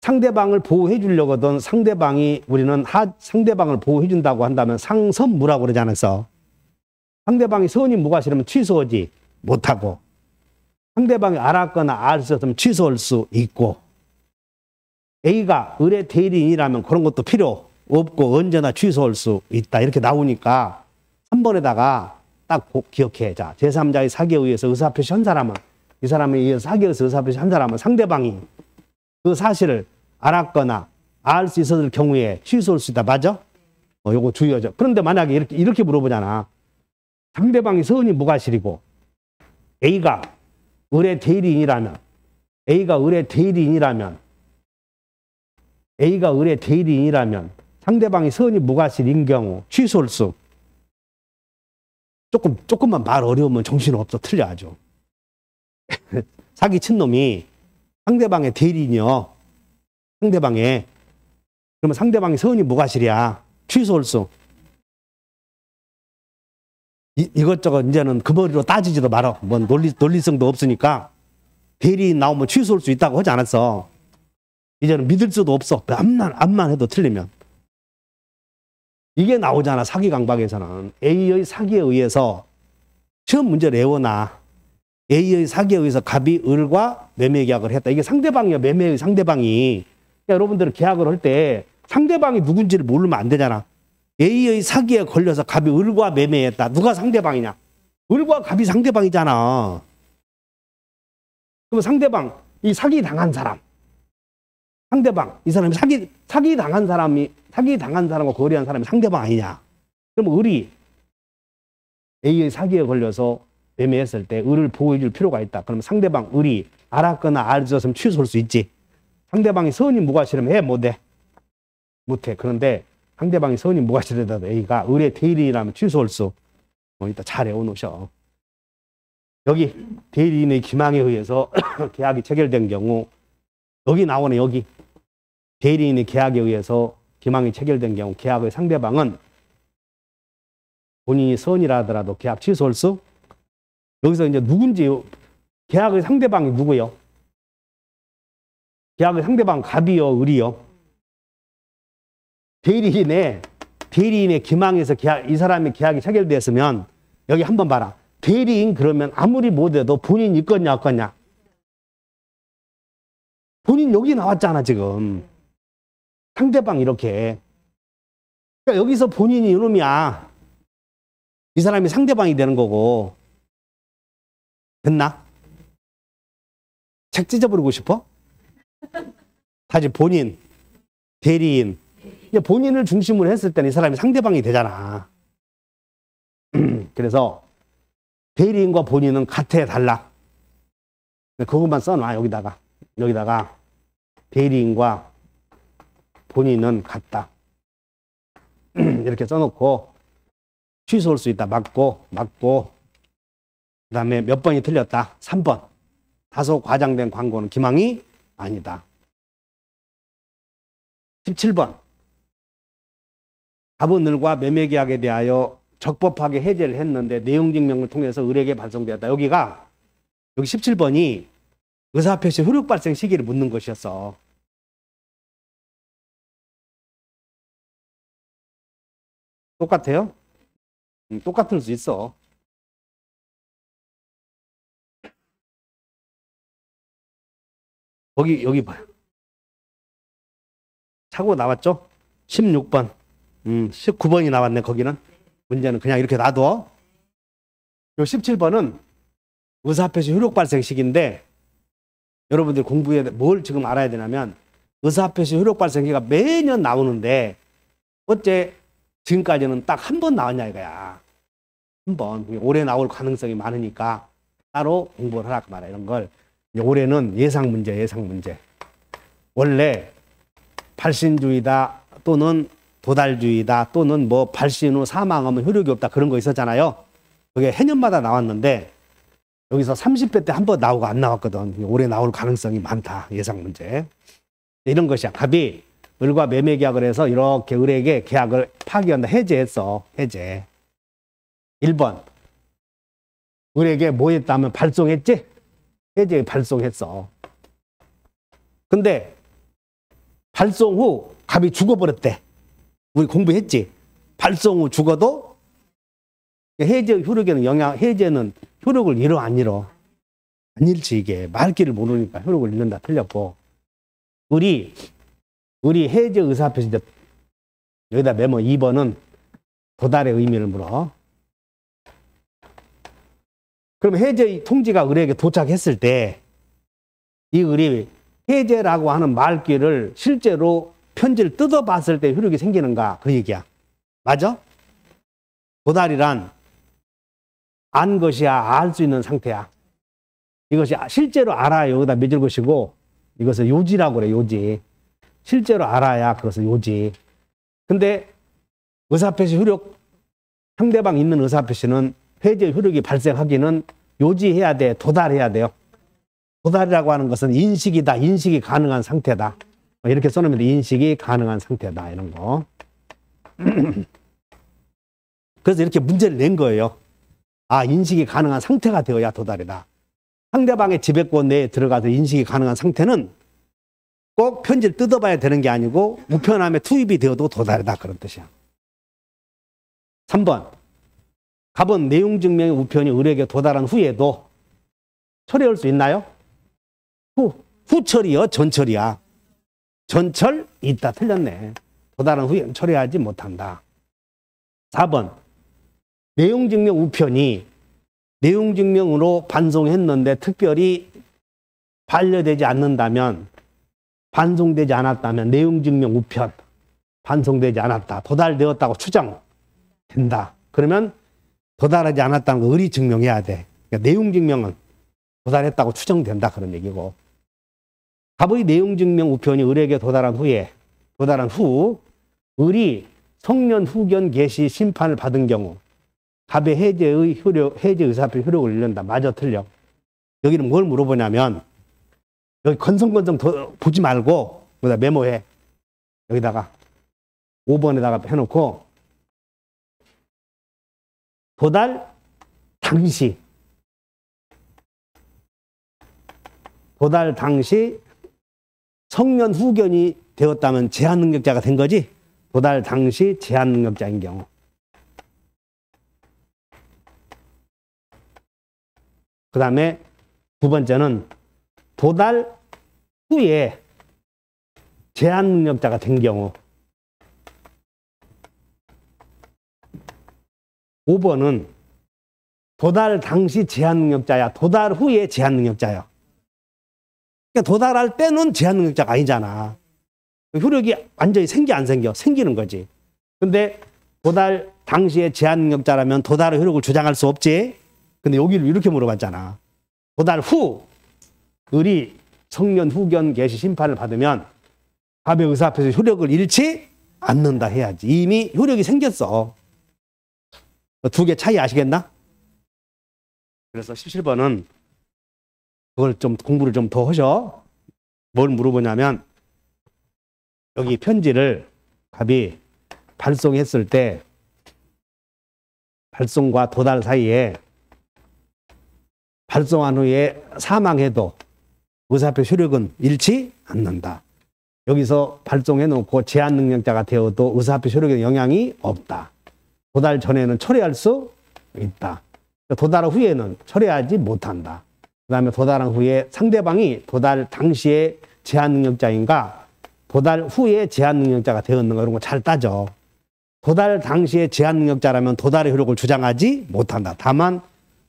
상대방을 보호해 주려고 하던 상대방이 우리는 상대방을 보호해 준다고 한다면 상선무라고 그러지 않았어. 상대방이 선이 무가 싫으면 취소하지 못하고 상대방이 알았거나 알 수 없으면 취소할 수 있고 A가 을의 대리인이라면 그런 것도 필요 없고 언제나 취소할 수 있다. 이렇게 나오니까 3번에다가 딱 기억해. 자, 제3자의 사기에 의해서 의사표시 한 사람은 이 사람에 의해서 사기에 의해서 의사표시 한 사람은 상대방이 그 사실을 알았거나 알 수 있었을 경우에 취소할 수 있다. 맞아? 요거 주의하죠. 그런데 만약에 이렇게 물어보잖아. 상대방이 선이 무과실이고 A가 을의 대리인이라면 상대방이 선이 무과실인 경우 취소할 수 조금만 말 어려우면 정신없어. 틀려 아주. 사기 친 놈이 상대방의 대리인이요. 그러면 상대방이 선이 무과실이야. 취소할 수. 이것저것 이제는 그 머리로 따지지도 말아. 뭐 논리성도 없으니까 대리인 나오면 취소할 수 있다고 하지 않았어. 이제는 믿을 수도 없어. 암만 해도 틀리면. 이게 나오잖아. 사기 강박에서는. A의 사기에 의해서 시험 문제를 외워놔. A의 사기에 의해서 갑이 을과 매매 계약을 했다. 이게 상대방이야. 매매의 상대방이. 그러니까 여러분들은 계약을 할 때 상대방이 누군지를 모르면 안 되잖아. A의 사기에 걸려서 갑이 을과 매매했다. 누가 상대방이냐? 을과 갑이 상대방이잖아. 그럼 상대방, 이 사기 당한 사람. 상대방, 이 사람이 사기 당한 사람과 거래한 사람이 상대방 아니냐? 그럼 을이 A의 사기에 걸려서 매매했을 때 을을 보호해 줄 필요가 있다. 그럼 상대방 을이 알았거나 알 수 없으면 취소할 수 있지. 상대방이 선이 무가 싫으면 해? 못해? 못해. 그런데 상대방이 선이 무가 싫어도 A가 을의 대리인이라면 취소할 수 이따 잘 외워놓으셔. 여기 대리인의 기망에 의해서 계약이 체결된 경우 여기 나오네. 여기 대리인의 계약에 의해서 기망이 체결된 경우 계약의 상대방은 본인이 선이라 하더라도 계약 취소할 수? 여기서 이제 누군지, 계약의 상대방이 누구요? 계약의 상대방 갑이요, 을이요? 대리인의 기망에서 이 사람의 계약이 체결됐으면, 여기 한번 봐라. 대리인 그러면 아무리 못해도 본인 있겠냐, 없겠냐? 본인 여기 나왔잖아, 지금. 상대방 이렇게. 그러니까 여기서 본인이 이놈이야. 이 사람이 상대방이 되는 거고. 됐나? 책 찢어버리고 싶어? 다시 본인, 대리인. 본인을 중심으로 했을 때는 이 사람이 상대방이 되잖아. 그래서 대리인과 본인은 같아, 달라? 그것만 써놔, 여기다가. 대리인과 본인은 같다. 이렇게 써놓고 취소할 수 있다. 맞고 그 다음에 몇 번이 틀렸다. 3번. 다소 과장된 광고는 기망이 아니다. 17번. 갑은 을과 매매계약에 대하여 적법하게 해제를 했는데 내용증명을 통해서 을에게 발송되었다. 여기 17번이 의사표시 효력 발생 시기를 묻는 것이었어. 똑같아요? 똑같을 수 있어. 여기 봐요. 차고 나왔죠? 16번. 19번이 나왔네, 거기는. 문제는 그냥 이렇게 놔둬. 요 17번은 의사표시 효력 발생 시기인데, 여러분들 공부에 뭘 지금 알아야 되냐면, 의사표시 효력 발생 시기가 매년 나오는데, 어째 지금까지는 딱 한 번 나왔냐 이거야. 한 번. 올해 나올 가능성이 많으니까 따로 공부를 하라 그 말이야. 이런 걸. 올해는 예상 문제. 원래 발신주의다 또는 도달주의다 또는 뭐 발신 후 사망하면 효력이 없다 그런 거 있었잖아요. 그게 해년마다 나왔는데 여기서 30회 때 한 번 나오고 안 나왔거든. 올해 나올 가능성이 많다. 예상 문제. 이런 것이야. 갑이 을과 매매 계약을 해서 이렇게 을에게 계약을 파기한다. 해제했어. 해제. 1번. 을에게 뭐 했다면 발송했지? 해제 발송했어. 근데 발송 후 갑이 죽어버렸대. 우리 공부했지? 발송 후 죽어도 해제 효력에는 해제는 효력을 잃어 안 잃어? 안 잃지 이게. 말귀를 모르니까 효력을 잃는다. 틀렸고. 을이 해제 의사표시인데 여기다 메모 2번은 도달의 의미를 물어. 그럼 해제 통지가 을에게 도착했을 때 이 을이 해제라고 하는 말귀를 실제로 편지를 뜯어봤을 때 효력이 생기는가 그 얘기야. 맞아? 도달이란 안 것이야 알 수 있는 상태야. 이것이 실제로 알아야 여기다 맺을 것이고 이것을 요지라고 그래. 요지. 실제로 알아야 그것을 요지. 근데 의사표시 효력 상대방 있는 의사표시는 해제 효력이 발생하기는 요지해야 돼. 도달해야 돼요. 도달이라고 하는 것은 인식이다. 인식이 가능한 상태다. 이렇게 써놓으면 인식이 가능한 상태다. 이런 거. 그래서 이렇게 문제를 낸 거예요. 아, 인식이 가능한 상태가 되어야 도달이다. 상대방의 지배권 내에 들어가서 인식이 가능한 상태는 꼭 편지를 뜯어봐야 되는 게 아니고 우편함에 투입이 되어도 도달이다. 그런 뜻이야. 3번. 갑은 내용증명의 우편이 을에게 도달한 후에도 처리할 수 있나요? 후처리요? 전처리야? 전철? 있다. 틀렸네. 도달한 후에 처리하지 못한다. 4번. 내용증명 우편이 내용증명으로 반송했는데 특별히 반려되지 않는다면, 반송되지 않았다면 내용증명 우편 반송되지 않았다. 도달되었다고 추정된다. 그러면 도달하지 않았다는 거 을이 증명해야 돼. 그러니까 내용증명은 도달했다고 추정된다. 그런 얘기고. 갑의 내용증명 우편이 을에게 도달한 후 을이 성년 후견 개시 심판을 받은 경우 갑의 해제 의사표시 효력을 잃는다. 맞아, 틀려? 여기는 뭘 물어보냐면 여기 건성건성 보지 말고 여기다 메모해. 여기다가 5번에다가 해놓고 도달 당시 성년 후견이 되었다면 제한 능력자가 된 거지. 도달 당시 제한 능력자인 경우. 그 다음에 두 번째는 도달 후에 제한 능력자가 된 경우. 5번은 도달 당시 제한 능력자야. 도달 후에 제한 능력자야. 그러니까 도달할 때는 제한 능력자가 아니잖아. 효력이 완전히 생겨 안 생겨? 생기는 거지. 근데 도달 당시에 제한 능력자라면 도달의 효력을 주장할 수 없지. 근데 여기를 이렇게 물어봤잖아. 도달 후 을이 성년 후견 개시 심판을 받으면 갑의 의사 앞에서 효력을 잃지 않는다 해야지. 이미 효력이 생겼어. 두 개 차이 아시겠나? 그래서 17번은 그걸 좀 공부를 좀 더 하셔. 뭘 물어보냐면 여기 편지를 갑이 발송했을 때 발송과 도달 사이에 발송한 후에 사망해도 의사표 효력은 잃지 않는다. 여기서 발송해놓고 제한 능력자가 되어도 의사표 효력에 영향이 없다. 도달 전에는 철회할 수 있다. 도달 후에는 철회하지 못한다. 그 다음에 도달한 후에 상대방이 도달 당시에 제한 능력자인가 도달 후에 제한 능력자가 되었는가 이런 거 잘 따져. 도달 당시에 제한 능력자라면 도달의 효력을 주장하지 못한다. 다만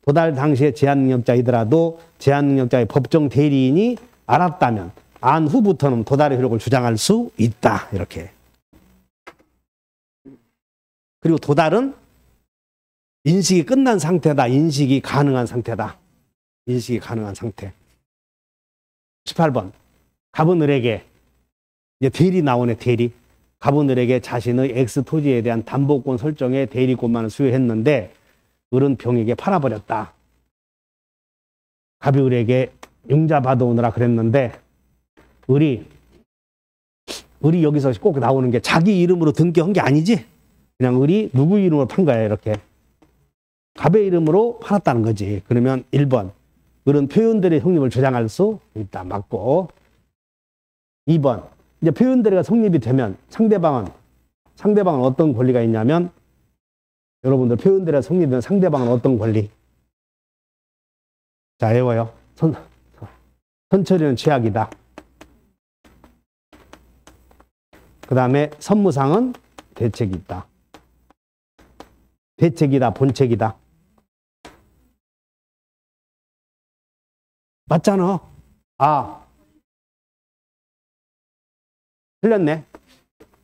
도달 당시에 제한 능력자이더라도 제한 능력자의 법정 대리인이 알았다면 안 후부터는 도달의 효력을 주장할 수 있다. 이렇게. 그리고 도달은 인식이 끝난 상태다. 인식이 가능한 상태다. 인식이 가능한 상태. 18번. 갑은 을에게 이제 대리 나오네. 대리. 갑은 을에게 자신의 X 토지에 대한 담보권 설정에 대리권만을 수여했는데 을은 병에게 팔아버렸다. 갑이 을에게 융자 받아오느라 그랬는데 을이 여기서 꼭 나오는 게 자기 이름으로 등기한 게 아니지. 그냥 을이 누구 이름으로 판 거야. 이렇게. 갑의 이름으로 팔았다는 거지. 그러면 1번. 을은 표현대리 성립을 주장할 수 있다. 맞고. 2번. 이제 표현대리가 성립이 되면 상대방은 어떤 권리가 있냐면 여러분들 표현대리가 성립되면 상대방은 어떤 권리? 자, 외워요. 선처리는 최악이다. 그 다음에 선무상은 대책이 있다. 대책이다, 본책이다. 맞잖아. 아, 틀렸네.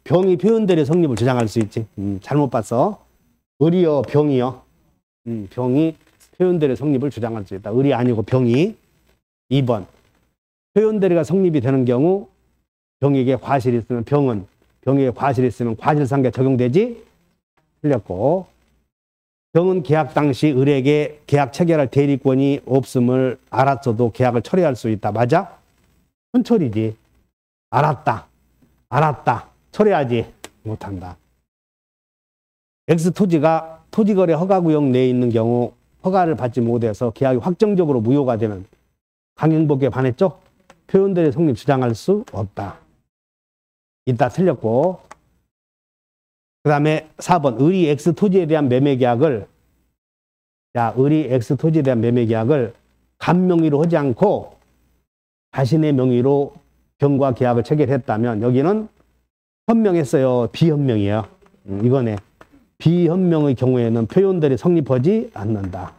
병이 표현대리 성립을 주장할 수 있지. 잘못 봤어. 을이요, 병이요. 병이 표현대리 성립을 주장할 수 있다. 을이 아니고 병이. 2번. 표현대리가 성립이 되는 경우 병에게 과실이 있으면 병에게 과실이 있으면 과실상계 적용되지? 틀렸고. 병은 계약 당시 을에게 계약 체결할 대리권이 없음을 알았어도 계약을 철회할 수 있다. 맞아? 혼철이지. 알았다. 철회하지 못한다. X토지가 토지거래 허가구역 내에 있는 경우 허가를 받지 못해서 계약이 확정적으로 무효가 되면 강행법에 반했죠? 표현대리 성립 주장할 수 없다. 이따 틀렸고. 그 다음에 4번. 을이 X토지에 대한 매매계약을 갑 명의로 하지 않고 자신의 명의로 병과 계약을 체결했다면 여기는 현명했어요. 비현명이에요. 이거네. 비현명의 경우에는 표현대리 성립하지 않는다.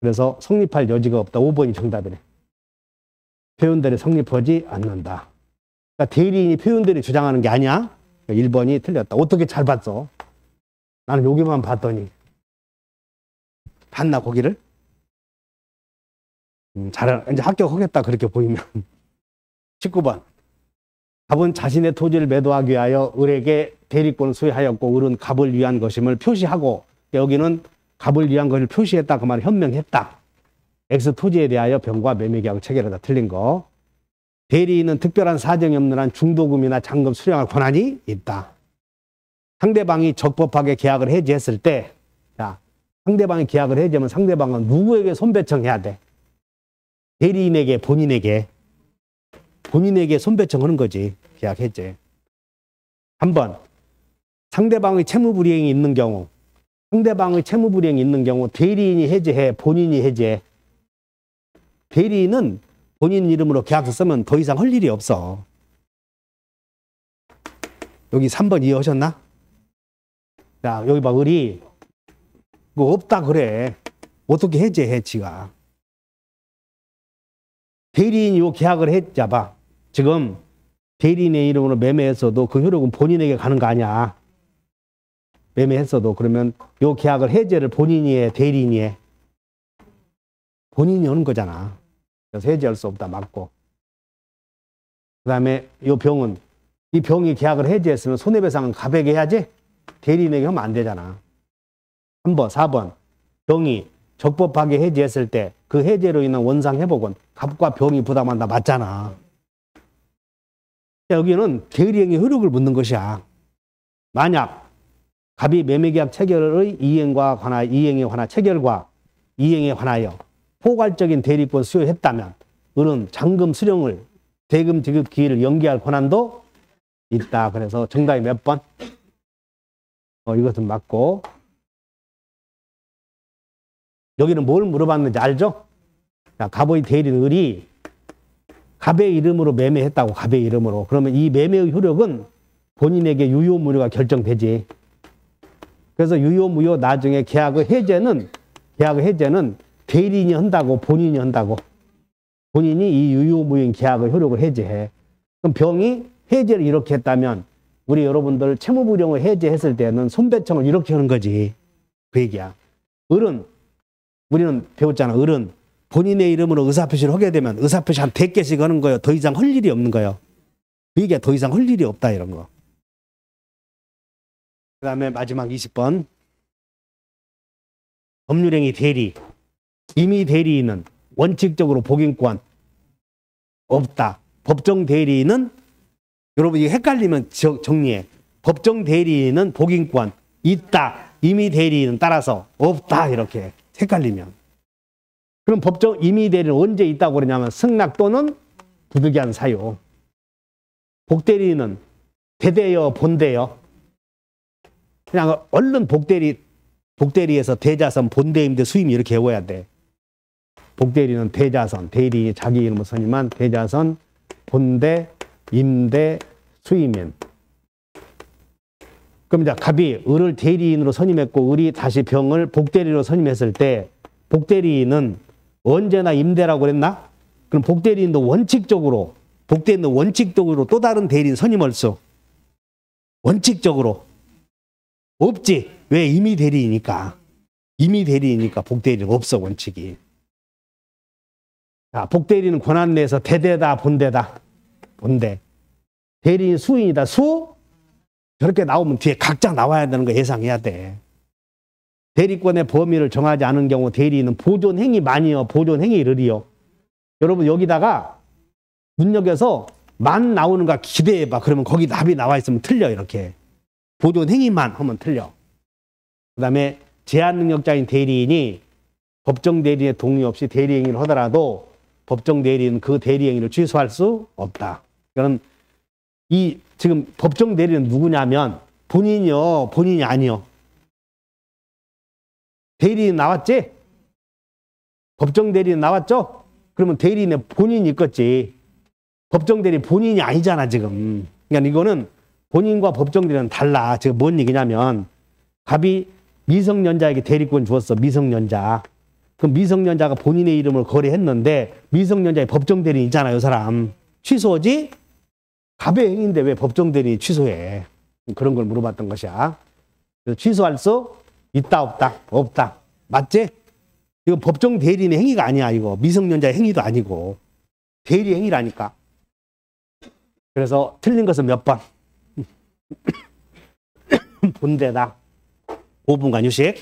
그래서 성립할 여지가 없다. 5번이 정답이네. 표현대리 성립하지 않는다. 그러니까 대리인이 표현대리 주장하는 게 아니야. 1번이 틀렸다. 어떻게 잘 봤어? 나는 여기만 봤더니. 봤나, 거기를? 이제 합격하겠다, 그렇게 보이면. 19번. 갑은 자신의 토지를 매도하기 위하여 을에게 대리권을 수여하였고 을은 갑을 위한 것임을 표시하고 여기는 갑을 위한 것을 표시했다. 그 말을 현명했다. X 토지에 대하여 병과 매매계약을 체결하다. 틀린 거. 대리인은 특별한 사정이 없는 한 중도금이나 잔금 수령할 권한이 있다. 상대방이 적법하게 계약을 해지했을 때 상대방이 계약을 해지면 상대방은 누구에게 손배청해야 돼? 대리인에게, 본인에게 손배청하는 거지. 계약 해지. 3번 상대방의 채무불이행이 있는 경우 대리인이 해지해, 본인이 해지해. 대리인은 본인 이름으로 계약서 쓰면 더 이상 할 일이 없어. 여기 3번 이해하셨나? 자, 여기 봐, 을이 뭐 없다 그래. 어떻게 해지해, 지가. 대리인이 요 계약을 했자 봐. 지금 대리인의 이름으로 매매했어도 그 효력은 본인에게 가는 거 아니야. 매매했어도. 그러면 요 계약을 해제를 본인이 해, 대리인이 해? 본인이 하는 거잖아. 그래서 해제할 수 없다, 맞고. 그 다음에 요 병은, 이 병이 계약을 해제했으면 손해배상은 갑에게 해야지? 대리인에게 하면 안 되잖아. 3번, 4번. 병이 적법하게 해제했을 때 그 해제로 인한 원상 회복은 갑과 병이 부담한다, 맞잖아. 여기는 대리행위 효력을 묻는 것이야. 만약 갑이 매매계약 체결의 이행에 관하여 포괄적인 대리권 수여했다면 을은 잔금 수령을 대금 지급 기일을 연기할 권한도 있다. 그래서 정답이 몇 번? 이것은 맞고. 여기는 뭘 물어봤는지 알죠? 자, 갑의 대리인 을이 갑의 이름으로 매매했다고, 갑의 이름으로. 그러면 이 매매의 효력은 본인에게 유효무효가 결정되지. 그래서 유효무효 나중에 계약의 해제는 대리인이 한다고, 본인이 한다고. 본인이 이 유효무효인 계약의 효력을 해제해. 그럼 병이 해제를 이렇게 했다면 우리 여러분들 채무불이행을 해제했을 때는 손배청을 이렇게 하는 거지. 그 얘기야. 을은, 우리는 배웠잖아. 을은 본인의 이름으로 의사표시를 하게 되면 의사표시 한 100개씩 하는 거예요. 더 이상 할 일이 없는 거예요. 그 얘기야. 더 이상 할 일이 없다, 이런 거. 그 다음에 마지막 20번. 법률행위 대리. 임의 대리인은 원칙적으로 복인권 없다. 법정 대리인은, 여러분 이거 헷갈리면 정리해. 법정 대리인은 복인권 있다. 임의 대리인은 따라서 없다. 이렇게 헷갈리면. 그럼 법정 임의 대리는 언제 있다고 그러냐면 승낙 또는 부득이한 사유. 복대리인은 대대여, 본대여. 그냥 얼른 복대리에서 대자선, 본대임대, 수임 이렇게 외워야 돼. 복대리는 대자선, 대리 자기 이름으로 선임한 대자선, 본대, 임대, 수임인. 그럼 이제 갑이 을을 대리인으로 선임했고 을이 다시 병을 복대리로 선임했을 때 복대리인은 언제나 임대라고 그랬나? 그럼 복대리인도 원칙적으로 또 다른 대리인 선임할 수 원칙적으로 없지. 왜? 임의 대리이니까. 복대리는 없어, 원칙이. 자, 복대리는 권한 내에서 대대다, 본대다. 본대. 대리인 수인이다. 수? 저렇게 나오면 뒤에 각자 나와야 되는 거 예상해야 돼. 대리권의 범위를 정하지 않은 경우 대리인은 보존행위 만이요, 보존행위를이요. 여러분 여기다가 문역에서 만 나오는 거 기대해봐. 그러면 거기 답이 나와 있으면 틀려. 이렇게 보존행위만 하면 틀려. 그 다음에 제한능력자인 대리인이 법정 대리인의 동의 없이 대리행위를 하더라도 법정 대리인은 그 대리행위를 취소할 수 없다. 그러니까 이 지금 법정 대리인은 누구냐면 본인이요, 본인이 아니요. 대리인 나왔지? 법정 대리인 나왔죠? 그러면 대리인의 본인이 있겠지. 법정 대리인 본인이 아니잖아, 지금. 그러니까 이거는 본인과 법정 대리인은 달라. 지금 뭔 얘기냐면 갑이 미성년자에게 대리권 주었어, 미성년자. 그럼 미성년자가 본인의 이름을 거래했는데 미성년자의 법정 대리인 있잖아요, 이 사람. 취소하지? 갑의 행위인데 왜 법정 대리인이 취소해? 그런 걸 물어봤던 것이야. 그래서 취소할 수 있다, 없다? 없다. 맞지? 이거 법정 대리인의 행위가 아니야, 이거. 미성년자의 행위도 아니고. 대리 행위라니까. 그래서 틀린 것은 몇 번? 본대다. 5분간 휴식.